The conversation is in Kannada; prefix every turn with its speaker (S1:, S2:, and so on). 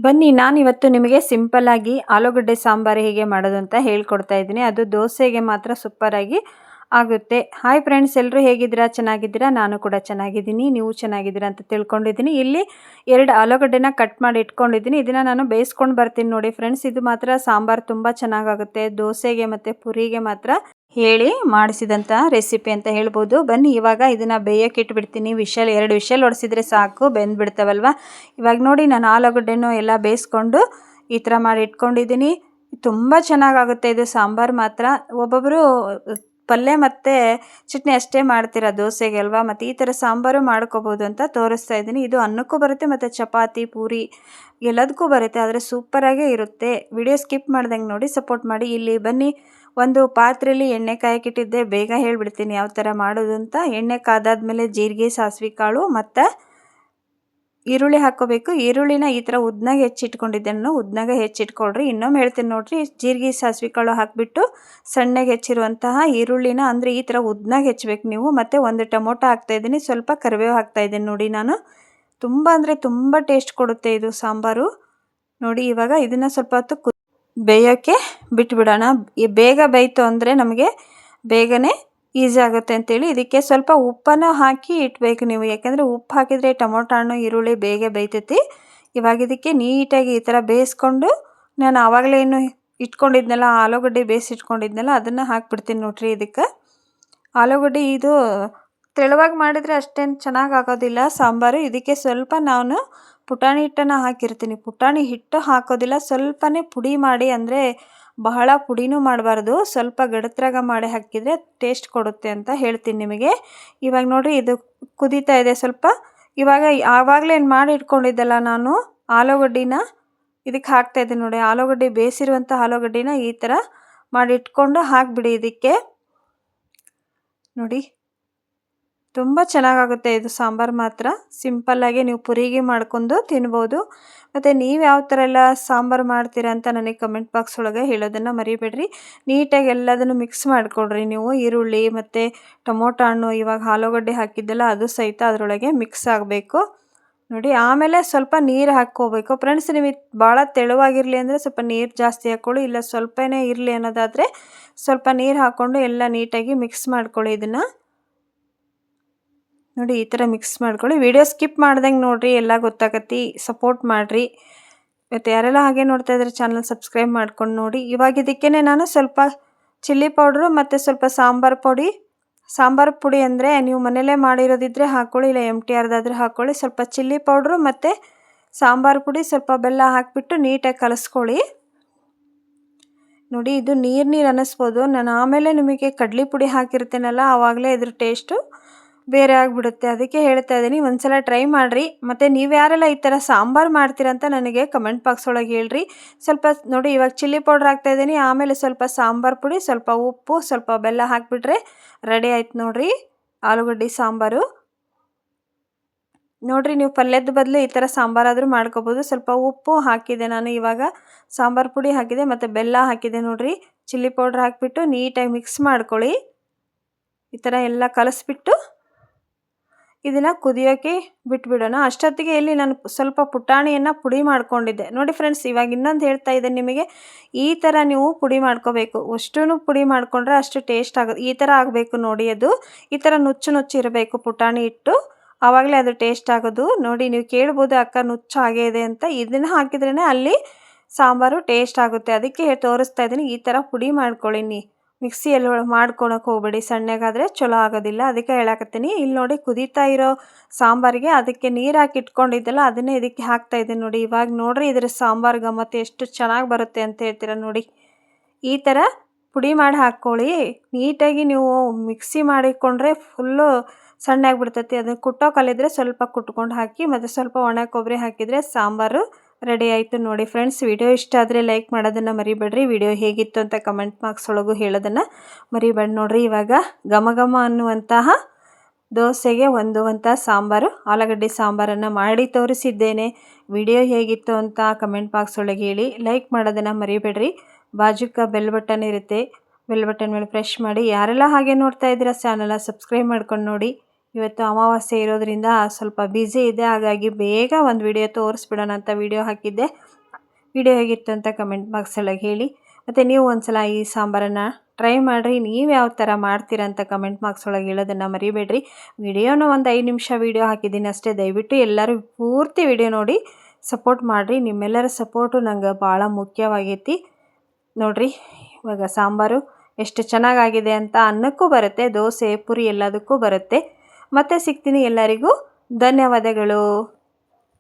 S1: ಬನ್ನಿ ನಾನಿವತ್ತು ನಿಮಗೆ ಸಿಂಪಲ್ ಆಗಿ ಆಲೂಗಡ್ಡೆ ಸಾಂಬಾರು ಹೇಗೆ ಮಾಡೋದು ಅಂತ ಹೇಳ್ಕೊಡ್ತಾ ಇದ್ದೀನಿ. ಅದು ದೋಸೆಗೆ ಮಾತ್ರ ಸೂಪರ್ ಆಗಿ ಆಗುತ್ತೆ. ಹಾಯ್ ಫ್ರೆಂಡ್ಸ್, ಎಲ್ಲರೂ ಹೇಗಿದ್ದೀರಾ? ಚೆನ್ನಾಗಿದ್ದೀರಾ? ನಾನು ಕೂಡ ಚೆನ್ನಾಗಿದ್ದೀನಿ. ನೀವು ಚೆನ್ನಾಗಿದ್ದೀರಾ ಅಂತ ತಿಳ್ಕೊಂಡಿದ್ದೀನಿ. ಇಲ್ಲಿ 2 ಆಲೂಗಡ್ಡೆನ ಕಟ್ ಮಾಡಿ ಇಟ್ಕೊಂಡಿದ್ದೀನಿ. ಇದನ್ನು ನಾನು ಬೇಯಿಸ್ಕೊಂಡು ಬರ್ತೀನಿ ನೋಡಿ ಫ್ರೆಂಡ್ಸ್. ಇದು ಮಾತ್ರ ಸಾಂಬಾರು ತುಂಬ ಚೆನ್ನಾಗಾಗುತ್ತೆ. ದೋಸೆಗೆ ಮತ್ತು ಪುರಿಗೆ ಮಾತ್ರ ಹೇಳಿ ಮಾಡಿಸಿದಂಥ ರೆಸಿಪಿ ಅಂತ ಹೇಳ್ಬೋದು. ಬನ್ನಿ ಇವಾಗ ಇದನ್ನು ಬೇಯಕ್ಕೆ ಇಟ್ಬಿಡ್ತೀನಿ. 2 ವಿಷಲ್ ಹೊಡೆಸಿದ್ರೆ ಸಾಕು, ಬೆಂದ್ಬಿಡ್ತಾವಲ್ವ. ಇವಾಗ ನೋಡಿ ನಾನು ಆಲೂಗಡ್ಡೆನೂ ಎಲ್ಲ ಬೇಯಿಸ್ಕೊಂಡು ಈ ಥರ ಮಾಡಿ ಇಟ್ಕೊಂಡಿದ್ದೀನಿ. ತುಂಬ ಚೆನ್ನಾಗಾಗುತ್ತೆ ಇದು ಸಾಂಬಾರು ಮಾತ್ರ. ಒಬ್ಬೊಬ್ಬರು ಪಲ್ಯ ಮತ್ತು ಚಟ್ನಿ ಅಷ್ಟೇ ಮಾಡ್ತೀರ ದೋಸೆಗೆ ಅಲ್ವಾ, ಮತ್ತು ಈ ಥರ ಸಾಂಬಾರು ಮಾಡ್ಕೋಬೋದು ಅಂತ ತೋರಿಸ್ತಾ ಇದ್ದೀನಿ. ಇದು ಅನ್ನಕ್ಕೂ ಬರುತ್ತೆ ಮತ್ತು ಚಪಾತಿ ಪೂರಿ ಎಲ್ಲದಕ್ಕೂ ಬರುತ್ತೆ, ಆದರೆ ಸೂಪರಾಗೇ ಇರುತ್ತೆ. ವಿಡಿಯೋ ಸ್ಕಿಪ್ ಮಾಡ್ದಂಗೆ ನೋಡಿ, ಸಪೋರ್ಟ್ ಮಾಡಿ. ಇಲ್ಲಿ ಬನ್ನಿ, ಒಂದು ಪಾತ್ರೆಯಲ್ಲಿ ಎಣ್ಣೆ ಕಾಯಕ್ಕಿಟ್ಟಿದ್ದೆ. ಬೇಗ ಹೇಳಿಬಿಡ್ತೀನಿ ಯಾವ ಥರ ಮಾಡೋದು ಅಂತ. ಎಣ್ಣೆ ಕಾದಾದ್ಮೇಲೆ ಜೀರಿಗೆ, ಸಾಸಿವೆ ಕಾಳು ಮತ್ತು ಈರುಳ್ಳಿ ಹಾಕ್ಕೋಬೇಕು. ಈರುಳ್ಳಿನ ಈ ಥರ ಉದ್ದನಾಗೆ ಹೆಚ್ಚಿಟ್ಕೊಂಡಿದ್ದೆ ನಾನು. ಉದ್ದನಾಗೆ ಹೆಚ್ಚಿಟ್ಕೊಳ್ರಿ. ಇನ್ನೊಮ್ಮೆ ಹೇಳ್ತೀನಿ ನೋಡಿರಿ, ಜೀರಿಗೆ ಸಾಸಿವೆ ಕಾಳು ಹಾಕಿಬಿಟ್ಟು ಸಣ್ಣಗೆ ಹೆಚ್ಚಿರುವಂತಹ ಈರುಳ್ಳಿನ ಅಂದರೆ ಈ ಥರ ಉದ್ದನಾಗೆ ಹೆಚ್ಚಬೇಕು ನೀವು. ಮತ್ತು 1 ಟೊಮೊಟೊ ಹಾಕ್ತಾಯಿದ್ದೀನಿ, ಸ್ವಲ್ಪ ಕರಿಬೇವು ಹಾಕ್ತಾಯಿದ್ದೀನಿ ನೋಡಿ ನಾನು. ತುಂಬ ಅಂದರೆ ತುಂಬ ಟೇಸ್ಟ್ ಕೊಡುತ್ತೆ ಇದು ಸಾಂಬಾರು ನೋಡಿ. ಇವಾಗ ಇದನ್ನು ಸ್ವಲ್ಪ ಹೊತ್ತು ಬೇಯೋಕ್ಕೆ ಬಿಟ್ಬಿಡೋಣ. ಬೇಗ ಬೇಯ್ತು ಅಂದರೆ ನಮಗೆ ಬೇಗನೆ ಈಸಿ ಆಗುತ್ತೆ ಅಂತೇಳಿ ಇದಕ್ಕೆ ಸ್ವಲ್ಪ ಉಪ್ಪನ್ನು ಹಾಕಿ ಇಟ್ಬೇಕು ನೀವು. ಯಾಕೆಂದರೆ ಉಪ್ಪು ಹಾಕಿದರೆ ಟೊಮೊಟೊ ಹಣ್ಣು ಈರುಳ್ಳಿ ಬೇಗ ಬೇಯ್ತೈತಿ. ಇವಾಗ ಇದಕ್ಕೆ ನೀಟಾಗಿ ಈ ಥರ ಬೇಯಿಸ್ಕೊಂಡು ನಾನು ಆವಾಗಲೇ ಏನು ಇಟ್ಕೊಂಡಿದ್ನಲ್ಲ, ಆಲೂಗಡ್ಡೆ ಬೇಯಿಸಿಟ್ಕೊಂಡಿದ್ನಲ್ಲ ಅದನ್ನು ಹಾಕ್ಬಿಡ್ತೀನಿ ನೋಡ್ರಿ ಇದಕ್ಕೆ. ಆಲೂಗಡ್ಡೆ ಇದು ತೆಳುವಾಗಿ ಮಾಡಿದರೆ ಅಷ್ಟೇನು ಚೆನ್ನಾಗಿ ಆಗೋದಿಲ್ಲ ಸಾಂಬಾರು. ಇದಕ್ಕೆ ಸ್ವಲ್ಪ ನಾನು ಪುಟಾಣಿ ಹಿಟ್ಟನ್ನು ಹಾಕಿರ್ತೀನಿ. ಪುಟಾಣಿ ಹಿಟ್ಟು ಹಾಕೋದಿಲ್ಲ, ಸ್ವಲ್ಪನೇ ಪುಡಿ ಮಾಡಿ, ಅಂದರೆ ಬಹಳ ಪುಡಿನೂ ಮಾಡಬಾರ್ದು, ಸ್ವಲ್ಪ ಗಡತ್ರಾಗ ಮಾಡಿ ಹಾಕಿದರೆ ಟೇಸ್ಟ್ ಕೊಡುತ್ತೆ ಅಂತ ಹೇಳ್ತೀನಿ ನಿಮಗೆ. ಇವಾಗ ನೋಡಿರಿ ಇದು ಕುದೀತಾ ಇದೆ ಸ್ವಲ್ಪ. ಇವಾಗ ಆವಾಗಲೇ ಏನು ಮಾಡಿ ಇಟ್ಕೊಂಡಿದ್ದಲ್ಲ ನಾನು ಆಲೂಗಡ್ಡಿನ ಇದಕ್ಕೆ ಹಾಕ್ತಾಯಿದ್ದೆ ನೋಡಿ. ಆಲೂಗಡ್ಡೆ ಬೇಯಿಸಿರುವಂಥ ಆಲೂಗಡ್ಡಿನ ಈ ಥರ ಮಾಡಿ ಇಟ್ಕೊಂಡು ಹಾಕಿಬಿಡಿ ಇದಕ್ಕೆ ನೋಡಿ. ತುಂಬ ಚೆನ್ನಾಗಾಗುತ್ತೆ ಇದು ಸಾಂಬಾರು ಮಾತ್ರ. ಸಿಂಪಲ್ಲಾಗಿ ನೀವು ಪುರಿಗೆ ಮಾಡ್ಕೊಂಡು ತಿನ್ಬೋದು. ಮತ್ತು ನೀವು ಯಾವ ಥರ ಎಲ್ಲ ಸಾಂಬಾರು ಮಾಡ್ತೀರಾ ಅಂತ ನನಗೆ ಕಮೆಂಟ್ ಬಾಕ್ಸ್ ಒಳಗೆ ಹೇಳೋದನ್ನು ಮರಿಬೇಡ್ರಿ. ನೀಟಾಗಿ ಎಲ್ಲದನ್ನು ಮಿಕ್ಸ್ ಮಾಡಿಕೊಡ್ರಿ ನೀವು. ಈರುಳ್ಳಿ ಮತ್ತು ಟೊಮೊಟೊ ಹಣ್ಣು, ಇವಾಗ ಆಲೂಗಡ್ಡೆ ಹಾಕಿದ್ದೆಲ್ಲ ಅದು ಸಹಿತ ಅದರೊಳಗೆ ಮಿಕ್ಸ್ ಆಗಬೇಕು ನೋಡಿ. ಆಮೇಲೆ ಸ್ವಲ್ಪ ನೀರು ಹಾಕ್ಕೋಬೇಕು ಫ್ರೆಂಡ್ಸ್. ನೀವು ಭಾಳ ತೆಳುವಾಗಿರಲಿ ಅಂದರೆ ಸ್ವಲ್ಪ ನೀರು ಜಾಸ್ತಿ ಹಾಕ್ಕೊಳ್ಳಿ, ಇಲ್ಲ ಸ್ವಲ್ಪನೇ ಇರಲಿ ಅನ್ನೋದಾದರೆ ಸ್ವಲ್ಪ ನೀರು ಹಾಕ್ಕೊಂಡು ಎಲ್ಲ ನೀಟಾಗಿ ಮಿಕ್ಸ್ ಮಾಡ್ಕೊಳ್ಳಿ ಇದನ್ನು ನೋಡಿ. ಈ ಥರ ಮಿಕ್ಸ್ ಮಾಡ್ಕೊಳ್ಳಿ. ವಿಡಿಯೋ ಸ್ಕಿಪ್ ಮಾಡ್ದಂಗೆ ನೋಡಿರಿ, ಎಲ್ಲ ಗೊತ್ತಾಗತ್ತೆ. ಸಪೋರ್ಟ್ ಮಾಡಿರಿ. ಮತ್ತು ಯಾರೆಲ್ಲ ಹಾಗೆ ನೋಡ್ತಾ ಇದ್ದಾರೆ ಚಾನಲ್ ಸಬ್ಸ್ಕ್ರೈಬ್ ಮಾಡ್ಕೊಂಡು ನೋಡಿ. ಇವಾಗ ಇದಕ್ಕೇ ನಾನು ಸ್ವಲ್ಪ ಚಿಲ್ಲಿ ಪೌಡ್ರು ಮತ್ತು ಸ್ವಲ್ಪ ಸಾಂಬಾರು ಪುಡಿ ಅಂದರೆ ನೀವು ಮನೆಯಲ್ಲೇ ಮಾಡಿರೋದಿದ್ದರೆ ಹಾಕ್ಕೊಳ್ಳಿ, ಇಲ್ಲ MTRದಾದರೆ ಹಾಕ್ಕೊಳ್ಳಿ. ಸ್ವಲ್ಪ ಚಿಲ್ಲಿ ಪೌಡ್ರು ಮತ್ತು ಸಾಂಬಾರು ಪುಡಿ, ಸ್ವಲ್ಪ ಬೆಲ್ಲ ಹಾಕಿಬಿಟ್ಟು ನೀಟಾಗಿ ಕಲಿಸ್ಕೊಳ್ಳಿ ನೋಡಿ. ಇದು ನೀರು ಅನ್ನಿಸ್ಬೋದು. ನಾನು ಆಮೇಲೆ ನಿಮಗೆ ಕಡಲೆ ಪುಡಿ ಹಾಕಿರ್ತೇನಲ್ಲ, ಆವಾಗಲೇ ಇದ್ರ ಟೇಸ್ಟು ಬೇರೆ ಆಗಿಬಿಡುತ್ತೆ. ಅದಕ್ಕೆ ಹೇಳ್ತಾ ಇದ್ದೀನಿ, ಒಂದ್ಸಲ ಟ್ರೈ ಮಾಡಿರಿ. ಮತ್ತು ನೀವು ಯಾರೆಲ್ಲ ಈ ಥರ ಸಾಂಬಾರು ಮಾಡ್ತೀರಂತ ನನಗೆ ಕಮೆಂಟ್ ಬಾಕ್ಸ್ ಒಳಗೆ ಹೇಳ್ರಿ. ಸ್ವಲ್ಪ ನೋಡಿ, ಇವಾಗ ಚಿಲ್ಲಿ ಪೌಡ್ರ್ ಹಾಕ್ತಾಯಿದ್ದೀನಿ, ಆಮೇಲೆ ಸ್ವಲ್ಪ ಸಾಂಬಾರು ಪುಡಿ, ಸ್ವಲ್ಪ ಉಪ್ಪು, ಸ್ವಲ್ಪ ಬೆಲ್ಲ ಹಾಕಿಬಿಟ್ರೆ ರೆಡಿ ಆಯ್ತು ನೋಡಿರಿ ಆಲೂಗಡ್ಡೆ ಸಾಂಬಾರು ನೋಡಿರಿ. ನೀವು ಪಲ್ಯದ ಬದಲು ಈ ಥರ ಸಾಂಬಾರಾದರೂ ಮಾಡ್ಕೋಬೋದು. ಸ್ವಲ್ಪ ಉಪ್ಪು ಹಾಕಿದೆ ನಾನು, ಇವಾಗ ಸಾಂಬಾರು ಪುಡಿ ಹಾಕಿದೆ ಮತ್ತು ಬೆಲ್ಲ ಹಾಕಿದೆ ನೋಡಿರಿ. ಚಿಲ್ಲಿ ಪೌಡ್ರ್ ಹಾಕಿಬಿಟ್ಟು ನೀಟಾಗಿ ಮಿಕ್ಸ್ ಮಾಡ್ಕೊಳ್ಳಿ. ಈ ಥರ ಎಲ್ಲ ಕಲಿಸ್ಬಿಟ್ಟು ಇದನ್ನು ಕುದಿಯೋಕ್ಕೆ ಬಿಟ್ಬಿಡೋಣ. ಅಷ್ಟೊತ್ತಿಗೆ ಇಲ್ಲಿ ನಾನು ಸ್ವಲ್ಪ ಪುಟಾಣಿಯನ್ನು ಪುಡಿ ಮಾಡ್ಕೊಂಡಿದ್ದೆ ನೋಡಿ ಫ್ರೆಂಡ್ಸ್. ಇವಾಗ ಇನ್ನೊಂದು ಹೇಳ್ತಾ ಇದ್ದೆ ನಿಮಗೆ, ಈ ಥರ ನೀವು ಪುಡಿ ಮಾಡ್ಕೋಬೇಕು. ಅಷ್ಟೂ ಪುಡಿ ಮಾಡಿಕೊಂಡ್ರೆ ಅಷ್ಟು ಟೇಸ್ಟ್ ಆಗೋದು. ಈ ಥರ ಆಗಬೇಕು ನೋಡಿ. ಅದು ಈ ಥರ ನುಚ್ಚು ಇರಬೇಕು ಪುಟಾಣಿ ಹಿಟ್ಟು, ಆವಾಗಲೇ ಅದು ಟೇಸ್ಟ್ ಆಗೋದು ನೋಡಿ. ನೀವು ಕೇಳ್ಬೋದು, ಅಕ್ಕ ನುಚ್ಚು ಹಾಗೇ ಇದೆ ಅಂತ. ಇದನ್ನು ಹಾಕಿದ್ರೇ ಅಲ್ಲಿ ಸಾಂಬಾರು ಟೇಸ್ಟ್ ಆಗುತ್ತೆ. ಅದಕ್ಕೆ ತೋರಿಸ್ತಾ ಇದ್ದೀನಿ. ಈ ಥರ ಪುಡಿ ಮಾಡ್ಕೊಳ್ಳಿ. ಮಿಕ್ಸಿಯಲ್ಲಿ ಮಾಡ್ಕೊಳಕ್ಕೆ ಹೋಗ್ಬೇಡಿ, ಸಣ್ಣಗಾದರೆ ಚಲೋ ಆಗೋದಿಲ್ಲ. ಅದಕ್ಕೆ ಹೇಳಕತ್ತೀನಿ. ಇಲ್ಲಿ ನೋಡಿ, ಕುದೀತಾ ಇರೋ ಸಾಂಬಾರಿಗೆ ಅದಕ್ಕೆ ನೀರು ಹಾಕಿ ಇಟ್ಕೊಂಡಿದ್ದೆಲ್ಲ ಅದನ್ನೇ ಇದಕ್ಕೆ ಹಾಕ್ತಾಯಿದ್ದೀನಿ ನೋಡಿ. ಇವಾಗ ನೋಡಿರಿ ಇದ್ರ ಸಾಂಬಾರು ಗಮ್ಮತ್ತು ಎಷ್ಟು ಚೆನ್ನಾಗಿ ಬರುತ್ತೆ ಅಂತ ಹೇಳ್ತೀರ ನೋಡಿ. ಈ ಥರ ಪುಡಿ ಮಾಡಿ ಹಾಕ್ಕೊಳ್ಳಿ. ನೀಟಾಗಿ ನೀವು ಮಿಕ್ಸಿ ಮಾಡಿಕೊಂಡ್ರೆ ಫುಲ್ಲು ಸಣ್ಣಾಗಿಬಿಡ್ತೈತಿ. ಅದನ್ನು ಕುಟ್ಟೋ ಕಲ್ಲಿದ್ರೆ ಸ್ವಲ್ಪ ಕುಟ್ಕೊಂಡು ಹಾಕಿ, ಮತ್ತು ಸ್ವಲ್ಪ ಒಣ ಕೊಬ್ಬರಿ ಹಾಕಿದರೆ ಸಾಂಬಾರು ರೆಡಿ ಆಯಿತು ನೋಡಿ ಫ್ರೆಂಡ್ಸ್. ವಿಡಿಯೋ ಇಷ್ಟ ಆದರೆ ಲೈಕ್ ಮಾಡೋದನ್ನು ಮರಿಬೇಡ್ರಿ. ವಿಡಿಯೋ ಹೇಗಿತ್ತು ಅಂತ ಕಮೆಂಟ್ ಬಾಕ್ಸ್ ಒಳಗೂ ಹೇಳೋದನ್ನು ಮರಿಬೇಡಿ ನೋಡಿರಿ. ಇವಾಗ ಘಮ ಘಮ ಅನ್ನುವಂತಹ ದೋಸೆಗೆ ಹೊಂದುವಂಥ ಸಾಂಬಾರು, ಆಲೂಗಡ್ಡೆ ಸಾಂಬಾರನ್ನು ಮಾಡಿ ತೋರಿಸಿದ್ದೇನೆ. ವಿಡಿಯೋ ಹೇಗಿತ್ತು ಅಂತ ಕಮೆಂಟ್ ಬಾಕ್ಸ್ ಒಳಗೆ ಹೇಳಿ. ಲೈಕ್ ಮಾಡೋದನ್ನು ಮರಿಬೇಡ್ರಿ. ಬಾಜುಕ ಬೆಲ್ ಬಟನ್ ಇರುತ್ತೆ, ಬೆಲ್ ಬಟನ್ ಮೇಲೆ ಪ್ರೆಶ್ ಮಾಡಿ. ಯಾರೆಲ್ಲ ಹಾಗೆ ನೋಡ್ತಾ ಇದ್ದೀರಾ ಚಾನಲ್ನ ಸಬ್ಸ್ಕ್ರೈಬ್ ಮಾಡ್ಕೊಂಡು ನೋಡಿ. ಇವತ್ತು ಅಮಾವಾಸ್ಯೆ ಇರೋದ್ರಿಂದ ಸ್ವಲ್ಪ ಬ್ಯುಸಿ ಇದೆ, ಹಾಗಾಗಿ ಬೇಗ ಒಂದು ವಿಡಿಯೋ ತೋರಿಸ್ಬಿಡೋಣ ಅಂತ ವಿಡಿಯೋ ಹಾಕಿದ್ದೆ. ವಿಡಿಯೋ ಹೇಗಿತ್ತು ಅಂತ ಕಮೆಂಟ್ ಬಾಕ್ಸೊಳಗೆ ಹೇಳಿ. ಮತ್ತು ನೀವು ಒಂದ್ಸಲ ಈ ಸಾಂಬಾರನ್ನು ಟ್ರೈ ಮಾಡಿರಿ. ನೀವು ಯಾವ ಥರ ಮಾಡ್ತೀರಾ ಅಂತ ಕಮೆಂಟ್ ಬಾಕ್ಸ್ ಒಳಗೆ ಹೇಳೋದನ್ನು ಮರಿಬೇಡ್ರಿ. ವಿಡಿಯೋನ ಒಂದು 5 ನಿಮಿಷ ವಿಡಿಯೋ ಹಾಕಿದ್ದೀನಿ ಅಷ್ಟೇ. ದಯವಿಟ್ಟು ಎಲ್ಲರೂ ಪೂರ್ತಿ ವಿಡಿಯೋ ನೋಡಿ ಸಪೋರ್ಟ್ ಮಾಡಿರಿ. ನಿಮ್ಮೆಲ್ಲರ ಸಪೋರ್ಟು ನಂಗೆ ಭಾಳ ಮುಖ್ಯವಾಗೈತಿ. ನೋಡಿರಿ ಇವಾಗ ಸಾಂಬಾರು ಎಷ್ಟು ಚೆನ್ನಾಗಾಗಿದೆ ಅಂತ. ಅನ್ನಕ್ಕೂ ಬರುತ್ತೆ, ದೋಸೆ ಪುರಿ ಎಲ್ಲದಕ್ಕೂ ಬರುತ್ತೆ. ಮತ್ತೆ ಸಿಗ್ತೀನಿ. ಎಲ್ಲರಿಗೂ ಧನ್ಯವಾದಗಳು.